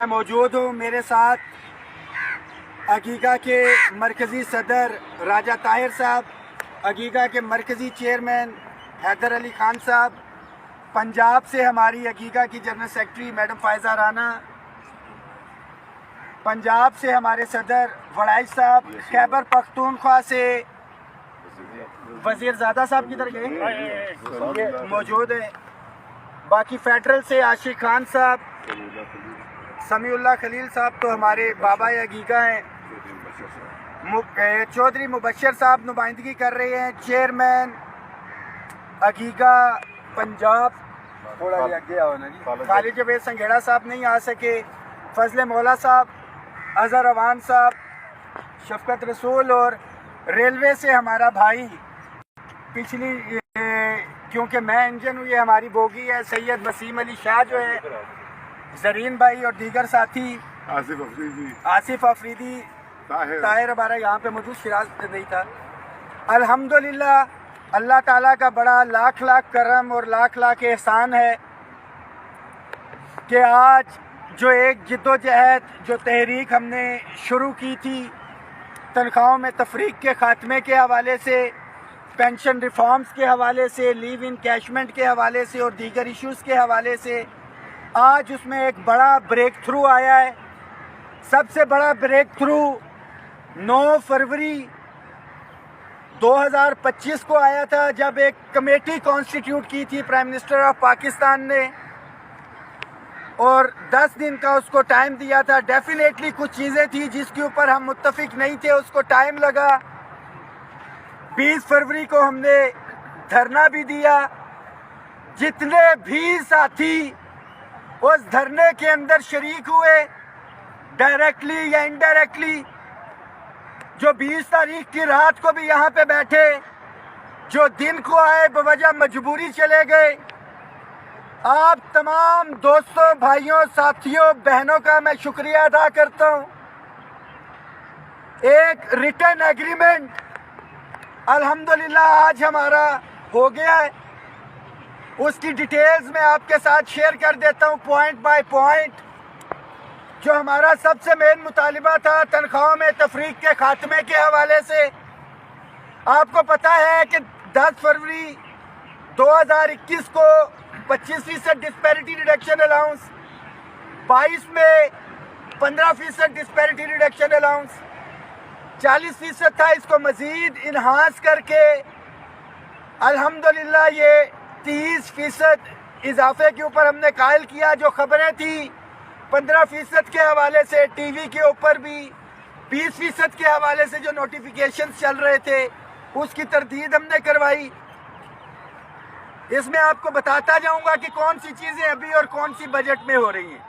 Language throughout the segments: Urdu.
میں موجود ہوں. میرے ساتھ عقیقہ کے مرکزی صدر راجہ طاہر صاحب، عقیقہ کے مرکزی چیئرمین حیدر علی خان صاحب، پنجاب سے ہماری عقیقہ کی general secretary madam Faiza Rana, Punjab سے ہمارے صدر وڑائچ صاحب، خیبر پختونخوا سے وزیر زادہ صاحب کدھر گئے یہ موجود ہیں. باقی فیڈرل سے عاشق خان صاحب، سمیع اللہ خلیل صاحب تو ہمارے بابا عقیقہ ہیں. چودھری مبشر صاحب نمائندگی کر رہے ہیں، چیئرمین عقیقہ پنجاب. تھوڑا یہ آگے آؤ نا جی. خالد جاوید سنگھیڑا صاحب نہیں آ سکے. فضل مولا صاحب، اظہر اوان صاحب، شفقت رسول، اور ریلوے سے ہمارا بھائی پچھلی کیونکہ میں انجن ہوں، یہ ہماری بوگی ہے، سید وسیم علی شاہ جو ہے، زرین بھائی اور دیگر ساتھی، آصف افریدی، طاہر ہمارا یہاں پہ موجود، شیراز نہیں تھا. الحمدللہ اللہ تعالیٰ کا بڑا لاکھ لاکھ کرم اور لاکھ لاکھ احسان ہے کہ آج جو ایک جد و جہد، جو تحریک ہم نے شروع کی تھی تنخواہوں میں تفریق کے خاتمے کے حوالے سے، پینشن ریفارمز کے حوالے سے، لیو انکیشمنٹ کے حوالے سے اور دیگر ایشوز کے حوالے سے، آج اس میں ایک بڑا بریک تھرو آیا ہے. سب سے بڑا بریک تھرو 9 فروری 2025 کو آیا تھا، جب ایک کمیٹی کانسٹیٹیوٹ کی تھی پرائم منسٹر آف پاکستان نے، اور 10 دن کا اس کو ٹائم دیا تھا. ڈیفینیٹلی کچھ چیزیں تھیں جس کے اوپر ہم متفق نہیں تھے، اس کو ٹائم لگا. 20 فروری کو ہم نے دھرنا بھی دیا. جتنے بھی ساتھی اس دھرنے کے اندر شریک ہوئے ڈائریکٹلی یا انڈائریکٹلی، جو 20 تاریخ کی رات کو بھی یہاں پہ بیٹھے، جو دن کو آئے بوجہ مجبوری چلے گئے، آپ تمام دوستوں، بھائیوں، ساتھیوں، بہنوں کا میں شکریہ ادا کرتا ہوں. ایک ریٹن ایگریمنٹ الحمدللہ آج ہمارا ہو گیا ہے. اس کی ڈیٹیلز میں آپ کے ساتھ شیئر کر دیتا ہوں پوائنٹ بائی پوائنٹ. جو ہمارا سب سے مین مطالبہ تھا تنخواہوں میں تفریق کے خاتمے کے حوالے سے، آپ کو پتہ ہے کہ 10 فروری 2021 کو 25% ڈسپیرٹی ریڈکشن الاؤنس، 22 میں 15% ڈسپیرٹی ریڈکشن الاؤنس، 40% تھا. اس کو مزید انہانس کر کے الحمدللہ یہ 30% اضافے کے اوپر ہم نے قائل کیا. جو خبریں تھیں 15% کے حوالے سے ٹی وی کے اوپر بھی، 20% کے حوالے سے جو نوٹیفیکیشنز چل رہے تھے اس کی تردید ہم نے کروائی. اس میں آپ کو بتاتا جاؤں گا کہ کون سی چیزیں ابھی اور کون سی بجٹ میں ہو رہی ہیں.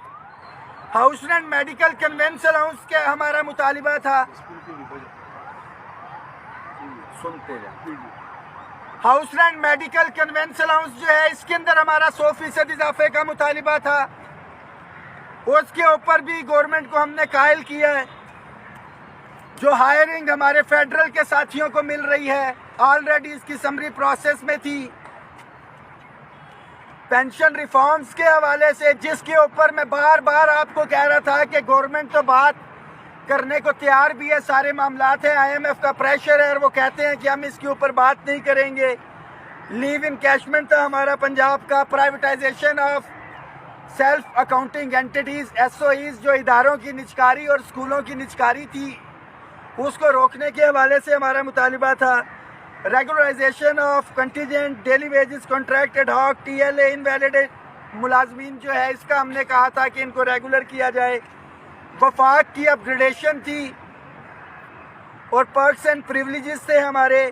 House rent medical conveyance allowance کا ہمارا مطالبہ تھا. House rent medical conveyance allowance جو ہے، اس کے اندر ہمارا 100% اضافے کا مطالبہ تھا. اس کے اوپر بھی گورنمنٹ کو ہم نے قائل کیا ہے. جو ہائرنگ ہمارے فیڈرل کے ساتھیوں کو مل رہی ہے، آلریڈی اس کی سمری پروسیس میں تھی. پینشن ریفارمز کے حوالے سے، جس کے اوپر میں بار بار آپ کو کہہ رہا تھا کہ گورنمنٹ تو بات کرنے کو تیار بھی ہے، سارے معاملات ہیں، IMF کا پریشر ہے اور وہ کہتے ہیں کہ ہم اس کے اوپر بات نہیں کریں گے. لیو انکیشمنٹ تھا ہمارا پنجاب کا، privatization of self accounting entities SOEs، جو اداروں کی نجکاری اور اسکولوں کی نجکاری تھی، اس کو روکنے کے حوالے سے ہمارا مطالبہ تھا. Regularisation of contingent daily wages contract ad hoc TLA invalid ملازمین جو ہے، اس کا ہم نے کہا تھا کہ ان کو ریگولر کیا جائے. وفاق کی اپ گریڈیشن تھی اور پرکس اینڈ پریولیجز تھے ہمارے.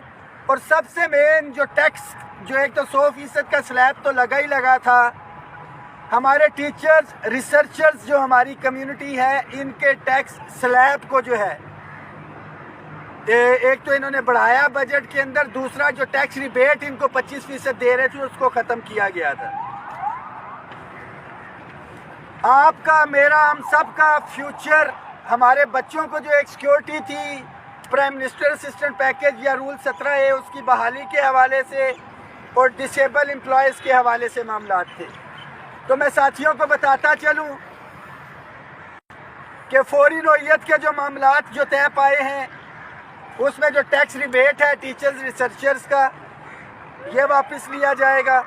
اور سب سے مین جو ٹیکس، جو ایک تو 100% کا سلیب تو لگا ہی لگا تھا. ہمارے ٹیچرز، ریسرچرز جو ہماری کمیونٹی ہے، ان کے ٹیکس سلیب کو جو ہے، ایک تو انہوں نے بڑھایا بجٹ کے اندر، دوسرا جو ٹیکس ریبیٹ ان کو 25% دے رہے تھے اس کو ختم کیا گیا تھا. آپ کا، میرا، ہم سب کا فیوچر، ہمارے بچوں کو جو ایک سیکیورٹی تھی، پرائم منسٹر اسسٹنٹ پیکیج یا رول 17A، اس کی بحالی کے حوالے سے اور ڈسیبل امپلائیز کے حوالے سے معاملات تھے. تو میں ساتھیوں کو بتاتا چلوں کہ فوری نوعیت کے جو معاملات جو طے پائے ہیں اس میں جو ٹیکس ریبیٹ ہے ٹیچرز ریسرچرز کا یہ واپس لیا جائے گا،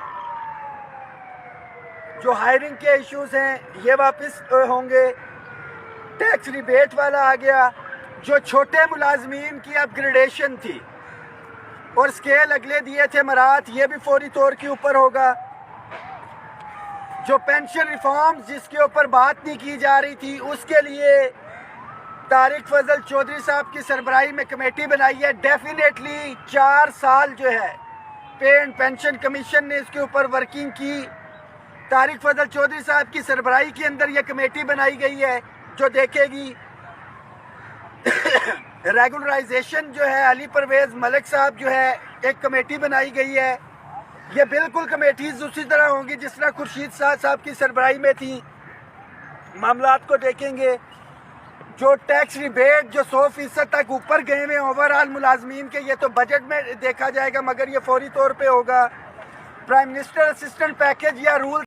جو ہائرنگ کے ایشوز ہیں یہ واپس ہوں گے، ٹیکس ریبیٹ والا آ گیا، جو چھوٹے ملازمین کی اپ گریڈیشن تھی اور سکیل اگلے دیے تھے مرات یہ بھی فوری طور کے اوپر ہوگا، جو پینشن ریفارمز جس کے اوپر بات نہیں کی جا رہی تھی اس کے لیے طارق فضل چودھری صاحب کی سربراہی میں کمیٹی بنائی ہے، ڈیفینیٹلی 4 سال جو ہے پے اینڈ پینشن کمیشن نے اس کے اوپر ورکنگ کی، طارق فضل چودھری صاحب کی سربراہی کے اندر یہ کمیٹی بنائی گئی ہے جو دیکھے گی ریگولرائزیشن جو ہے علی پرویز ملک صاحب جو ہے ایک کمیٹی بنائی گئی ہے، یہ بالکل کمیٹیز اسی طرح ہوں گی جس طرح خورشید صاحب کی سربراہی میں تھیں، معاملات کو دیکھیں گے، جو ٹیکس ریبیٹ جو 100% تک اوپر گئے ہوئے اوور آل ملازمین کے یہ تو بجٹ میں دیکھا جائے گا مگر یہ فوری طور پہ ہوگا، پرائم منسٹر اسسٹنٹ پیکیج یا رول